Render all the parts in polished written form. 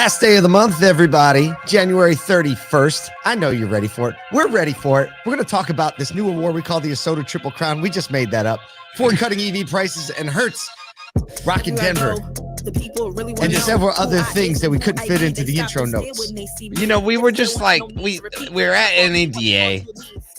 Last day of the month, everybody, January 31st. I know you're ready for it. We're ready for it. We're going to talk about this new award we call the ASOTU Triple Crown. We just made that up. Ford cutting EV prices and Hertz rocking Denver. And several other things that we couldn't fit into the intro notes. You know, we were just like, we're at NADA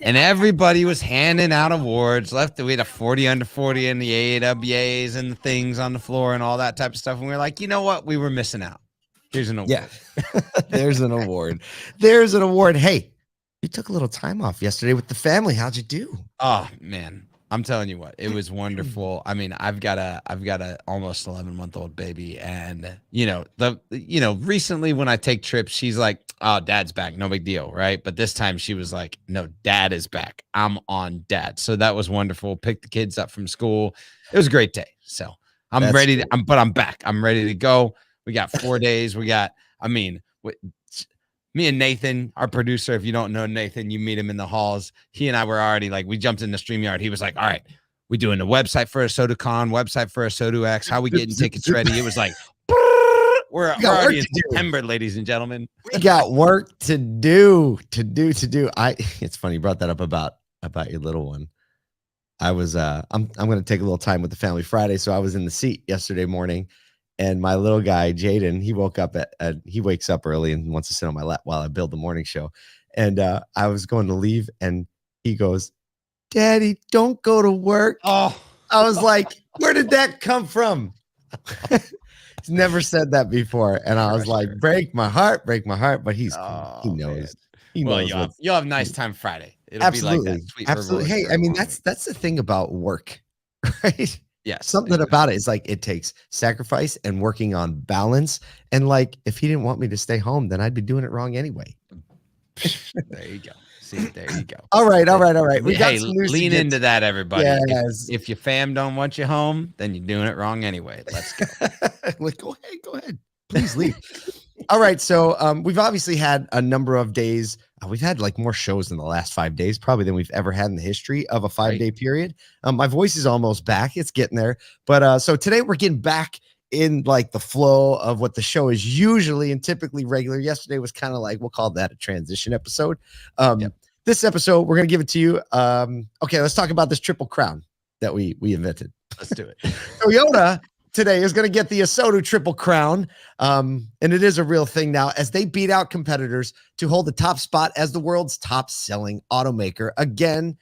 and everybody was handing out awards. We had a 40 under 40 in the AWAs and the things on the floor and all that type of stuff. And we were like, you know what? We were missing out. Here's an award. Yeah, there's an award. There's an award. Hey, you took a little time off yesterday with the family. How'd you do? Oh, man. I'm telling you what, it was wonderful. I mean, I've got a almost 11-month-old baby, and recently when I take trips, she's like, "Oh, Dad's back, no big deal, right?" But this time she was like, "No, Dad is back. I'm on Dad." So that was wonderful. Picked the kids up from school. It was a great day. So I'm ready. I'm back. I'm ready to go. We got 4 days. Me and Nathan, our producer, if you don't know Nathan, you meet him in the halls. He and I were already we jumped in the StreamYard. He was like, all right, we doing the website for ASOTUCon, website for ASOTU X. How we getting tickets ready? It was like, we're already in September, ladies and gentlemen. We got work to do. It's funny you brought that up about your little one. I was, I'm going to take a little time with the family Friday. So I was in the seat yesterday morning. And my little guy, Jaden, he woke up he wakes up early and wants to sit on my lap while I build the morning show. And I was going to leave and he goes, "Daddy, don't go to work." Oh, I was like, where did that come from? He's never said that before. And I was like, break my heart. But he knows. Man. He knows. You'll have nice time Friday. It'll Absolutely. be like that. Sweet absolutely. Hey, I mean, that's the thing about work, right? Yes, something about it is it takes sacrifice and working on balance. And if he didn't want me to stay home, then I'd be doing it wrong anyway. There you go. See, there you go. All right. We got some news lean into that, everybody. Yes. If your fam don't want you home, then you're doing it wrong anyway. Let's go. Go ahead. Please leave. All right. So we've obviously had a number of days. We've had more shows in the last 5 days, probably than we've ever had in the history of a 5-day period. My voice is almost back. It's getting there. But so today we're getting back in the flow of what the show is usually and typically regular. Yesterday was kind of we'll call that a transition episode. This episode, we're going to give it to you. Okay, let's talk about this Triple Crown that we invented. Let's do it. Toyota today is going to get the ASOTU Triple Crown. And it is a real thing now as they beat out competitors to hold the top spot as the world's top selling automaker. Again,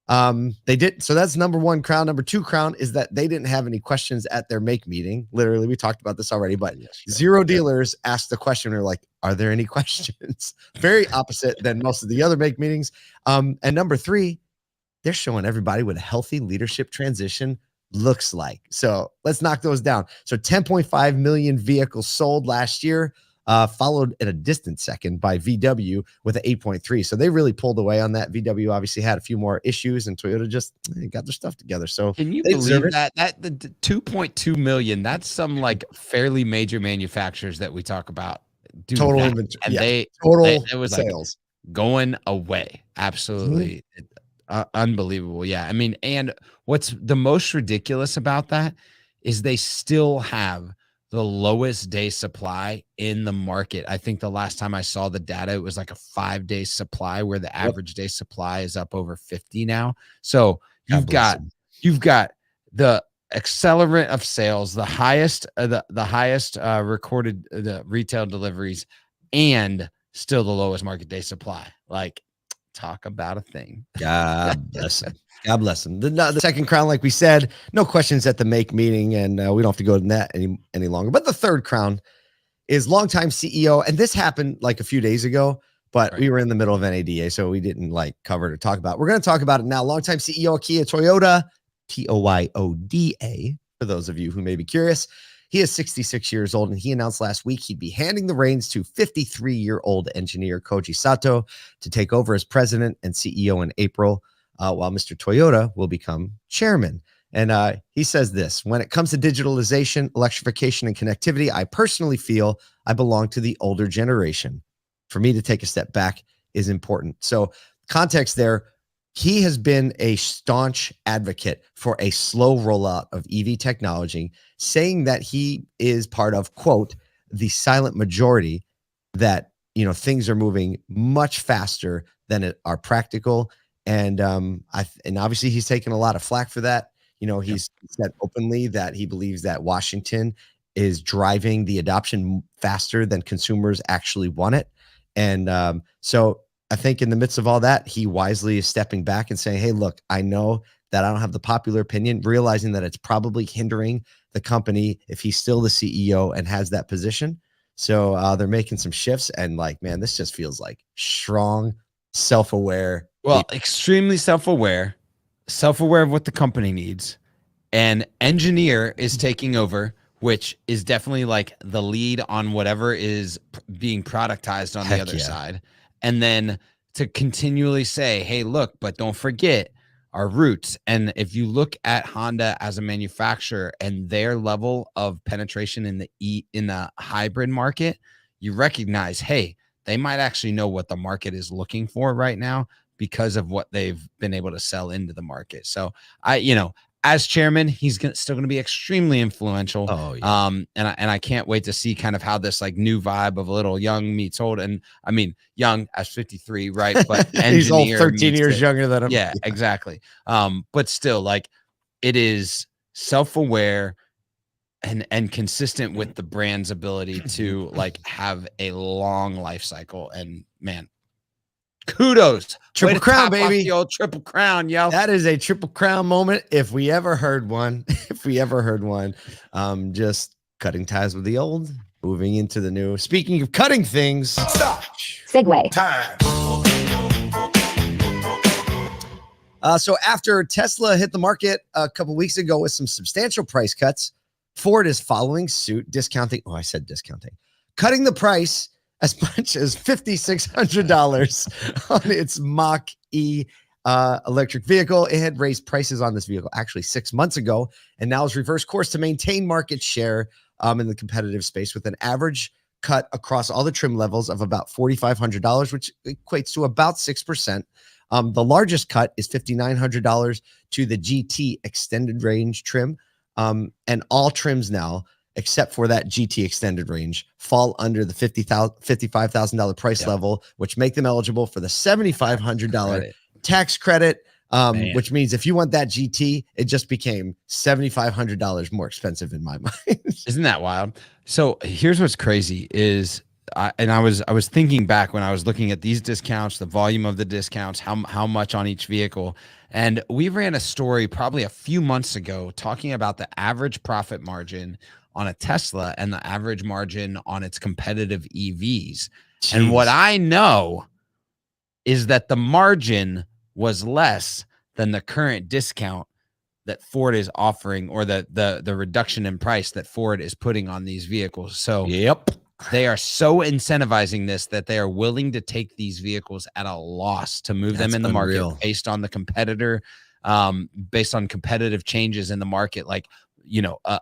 they did. So that's number one crown. Number two crown is that they didn't have any questions at their make meeting. Literally, we talked about this already, but zero dealers asked the question. They're like, are there any questions? Very opposite than most of the other make meetings. And number three, they're showing everybody what a healthy leadership transition looks like. So let's knock those down. So 10.5 million vehicles sold last year, followed at a distant second by VW with an 8.3. So they really pulled away on that. VW obviously had a few more issues and Toyota just got their stuff together. So can you believe that the 2.2 million, that's some fairly major manufacturers that we talk about. Total inventory. And it was sales going away. Absolutely. Unbelievable. Yeah. I mean, and what's the most ridiculous about that is they still have the lowest day supply in the market. I think the last time I saw the data, it was a 5-day supply where the average day supply is up over 50 now. So you've got the accelerant of sales, the highest recorded the retail deliveries, and still the lowest market day supply. Talk about a thing. God bless him. God bless him. The second crown, like we said, no questions at the make meeting, and we don't have to go to that any longer. But the third crown is longtime CEO, and this happened a few days ago, but we were in the middle of NADA, so we didn't cover it or talk about it. We're going to talk about it now. Longtime CEO Akio Toyoda, Toyoda, for those of you who may be curious. He is 66 years old, and he announced last week he'd be handing the reins to 53-year-old engineer Koji Sato to take over as president and CEO in April, while Mr. Toyoda will become chairman. And he says this: when it comes to digitalization, electrification, and connectivity, I personally feel I belong to the older generation. For me to take a step back is important. So context there, he has been a staunch advocate for a slow rollout of EV technology, saying that he is part of, quote, the silent majority that, things are moving much faster than are practical. And and obviously he's taken a lot of flack for that. He's said openly that he believes that Washington is driving the adoption faster than consumers actually want it. And so I think in the midst of all that, he wisely is stepping back and saying, hey, look, I know that I don't have the popular opinion, realizing that it's probably hindering the company if he's still the CEO and has that position. So they're making some shifts, and man, this just feels like strong, self-aware. Well, extremely self-aware of what the company needs. And engineer is taking over, which is definitely like the lead on whatever is being productized on the other side. And then to continually say, hey, look, but don't forget our roots. And if you look at Honda as a manufacturer and their level of penetration in the hybrid market, you recognize, hey, they might actually know what the market is looking for right now because of what they've been able to sell into the market. So as chairman, he's still going to be extremely influential. Oh, yeah. And I can't wait to see kind of how this new vibe of a little young meets old. And I mean, young as 53, right? But he's all 13 years younger than him. Yeah, exactly. But still, it is self-aware and consistent with the brand's ability to have a long life cycle. And man, kudos. Triple crown, baby. The old Triple Crown, yo. That is a Triple Crown moment if we ever heard one. Just cutting ties with the old, moving into the new. Speaking of cutting things. Stop. Segue. Time. So after Tesla hit the market a couple weeks ago with some substantial price cuts, Ford is following suit, discounting. Oh, I said discounting. Cutting the price as much as $5,600 on its Mach-E electric vehicle. It had raised prices on this vehicle actually 6 months ago, and now is reverse course to maintain market share in the competitive space with an average cut across all the trim levels of about $4,500, which equates to about 6%. The largest cut is $5,900 to the GT extended range trim. And all trims now, except for that GT extended range, fall under the $55,000 price level, which make them eligible for the $7,500 tax credit, which means if you want that GT, it just became $7,500 more expensive in my mind. Isn't that wild? So here's what's crazy is, I was thinking back when I was looking at these discounts, the volume of the discounts, how much on each vehicle. And we ran a story probably a few months ago talking about the average profit margin on a Tesla and the average margin on its competitive EVs. Jeez. And what I know is that the margin was less than the current discount that Ford is offering, or the reduction in price that Ford is putting on these vehicles. So yep. They are so incentivizing this that they are willing to take these vehicles at a loss to move them in the market based on the competitor, based on competitive changes in the market,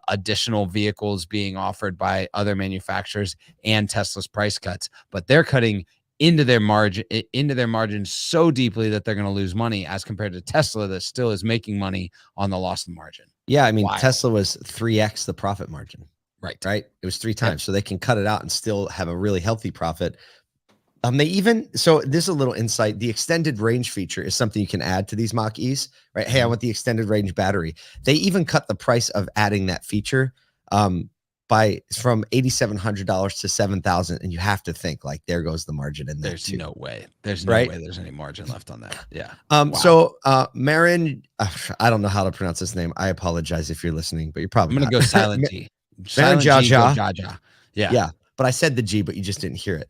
additional vehicles being offered by other manufacturers and Tesla's price cuts. But they're cutting into their margin so deeply that they're going to lose money as compared to Tesla that still is making money on the loss of margin. Yeah, I mean, Tesla was 3x the profit margin. Right. It was 3 times. So they can cut it out and still have a really healthy profit. So this is a little insight. The extended range feature is something you can add to these Mach-E's, right? Hey, I want the extended range battery. They even cut the price of adding that feature from $8,700 to $7,000. And you have to think there goes the margin in there. There's no way. There's no way there's any margin left on that. Yeah. So Marin, I don't know how to pronounce this name. I apologize if you're listening, but you're probably I'm going to go silent G. Silent G, Jaja. Yeah. But I said the G, but you just didn't hear it.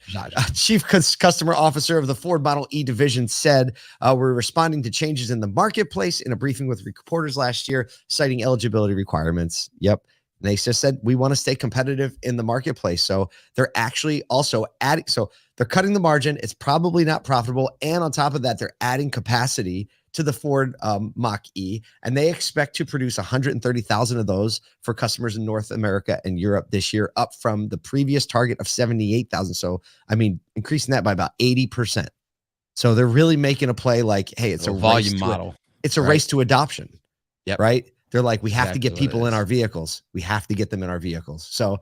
Chief Customer Officer of the Ford Model E division said, we're responding to changes in the marketplace in a briefing with reporters last year, citing eligibility requirements. Yep. And they just said, we want to stay competitive in the marketplace. So they're actually also adding, so they're cutting the margin. It's probably not profitable. And on top of that, they're adding capacity to the Ford Mach-E, and they expect to produce 130,000 of those for customers in North America and Europe this year, up from the previous target of 78,000. So, I mean, increasing that by about 80%. So they're really making a play hey, it's a volume model. It's a race to adoption. Yep. Right? They're we have to get people in our vehicles. We have to get them in our vehicles. So,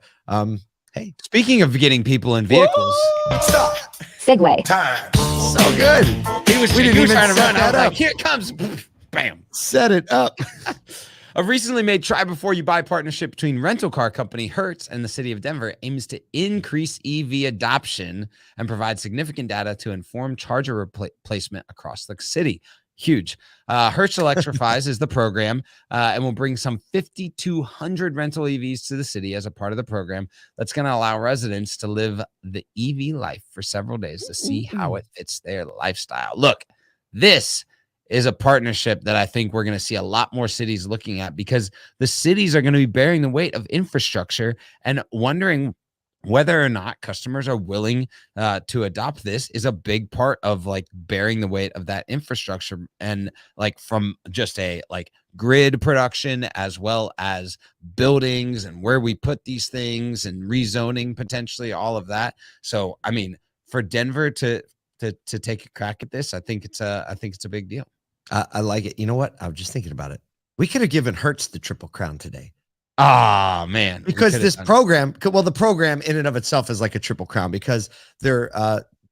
Hey, Speaking of getting people in vehicles, stop. Segway. Time. So good. he was We didn't even trying to set run. I was that like, up. here it comes. Bam. Set it up. A recently made try before you buy partnership between rental car company Hertz and the city of Denver aims to increase EV adoption and provide significant data to inform charger replacement across the city. Huge. Hertz Electrifies is the program and will bring some 5,200 rental EVs to the city as a part of the program that's going to allow residents to live the EV life for several days to see how it fits their lifestyle. Look, this is a partnership that I think we're going to see a lot more cities looking at, because the cities are going to be bearing the weight of infrastructure and wondering whether or not customers are willing to adopt this is a big part of like bearing the weight of that infrastructure, and like from just a like grid production as well as buildings and where we put these things and rezoning potentially, all of that. So I mean, for Denver to take a crack at this, I think it's a big deal. I like it. You know what? I was just thinking about it. We could have given Hertz the Triple Crown today. Ah, man. Because this program, well, the program in and of itself is like a Triple Crown, because they're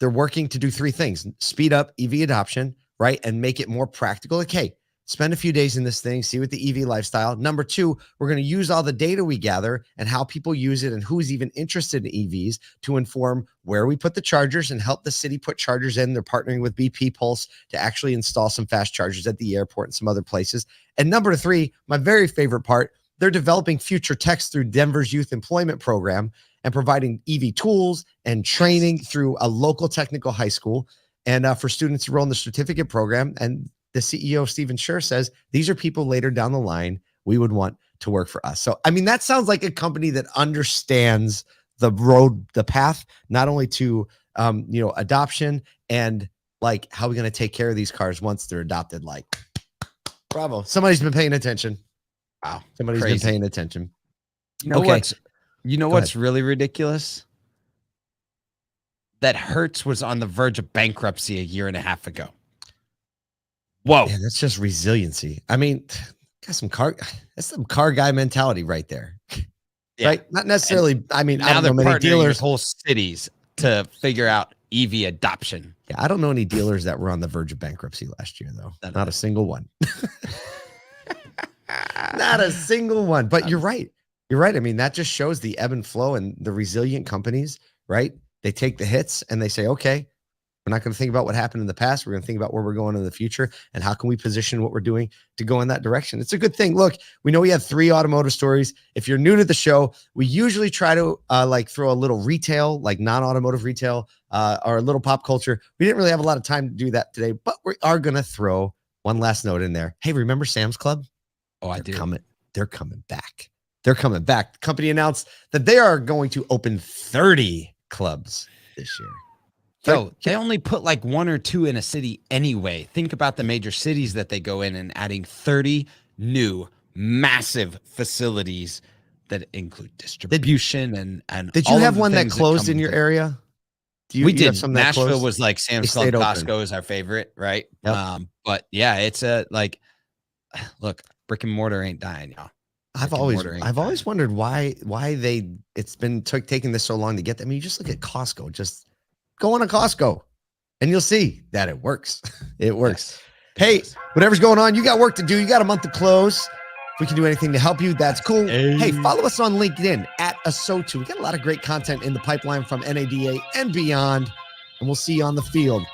working to do three things: speed up EV adoption, right? And make it more practical. Like, hey, spend a few days in this thing, see what the EV lifestyle. Number two, we're going to use all the data we gather and how people use it and who's even interested in EVs to inform where we put the chargers and help the city put chargers in. They're partnering with BP Pulse to actually install some fast chargers at the airport and some other places. And number three, my very favorite part, they're developing future techs through Denver's youth employment program and providing EV tools and training through a local technical high school, and for students enrolled in the certificate program. And the CEO, Stephen Scher, says these are people later down the line we would want to work for us. So, I mean, that sounds like a company that understands the road, the path, not only to, adoption and like how we're going to take care of these cars once they're adopted. Like, bravo. Somebody's been paying attention. Wow. Somebody's been paying attention. You know what's really ridiculous? That Hertz was on the verge of bankruptcy a year and a half ago. Whoa. Man, that's just resiliency. I mean, that's some car guy mentality right there. Yeah. Right? Not necessarily. And I mean, now I don't know many dealers, with whole cities to figure out EV adoption. Yeah, I don't know any dealers that were on the verge of bankruptcy last year, though. Not a single one. Not a single one. But you're right. You're right. I mean, that just shows the ebb and flow and the resilient companies, right? They take the hits and they say, okay, we're not going to think about what happened in the past. We're going to think about where we're going in the future and how can we position what we're doing to go in that direction. It's a good thing. Look, we know we have 3 automotive stories. If you're new to the show, we usually try to throw a little retail, like non-automotive retail, or a little pop culture. We didn't really have a lot of time to do that today, but we are going to throw one last note in there. Hey, remember Sam's Club? Oh, I do. They're coming back. They're coming back. The company announced that they are going to open 30 clubs this year. Yo, they only put like 1 or 2 in a city anyway. Think about the major cities that they go in and adding 30 new massive facilities that include distribution and did you have one that closed in your area? We did. Nashville was like Sam's Club, Costco is our favorite, right? Yep. But yeah, it's look, brick and mortar ain't dying, y'all. I've always wondered why it's been taking this so long to get them. I mean, you just look at Costco, just go on a Costco and you'll see that it works. It works. Yes. Hey, whatever's going on, you got work to do. You got a month to close. If we can do anything to help you, that's cool. Hey, follow us on LinkedIn at ASOTU. We got a lot of great content in the pipeline from NADA and beyond, and we'll see you on the field.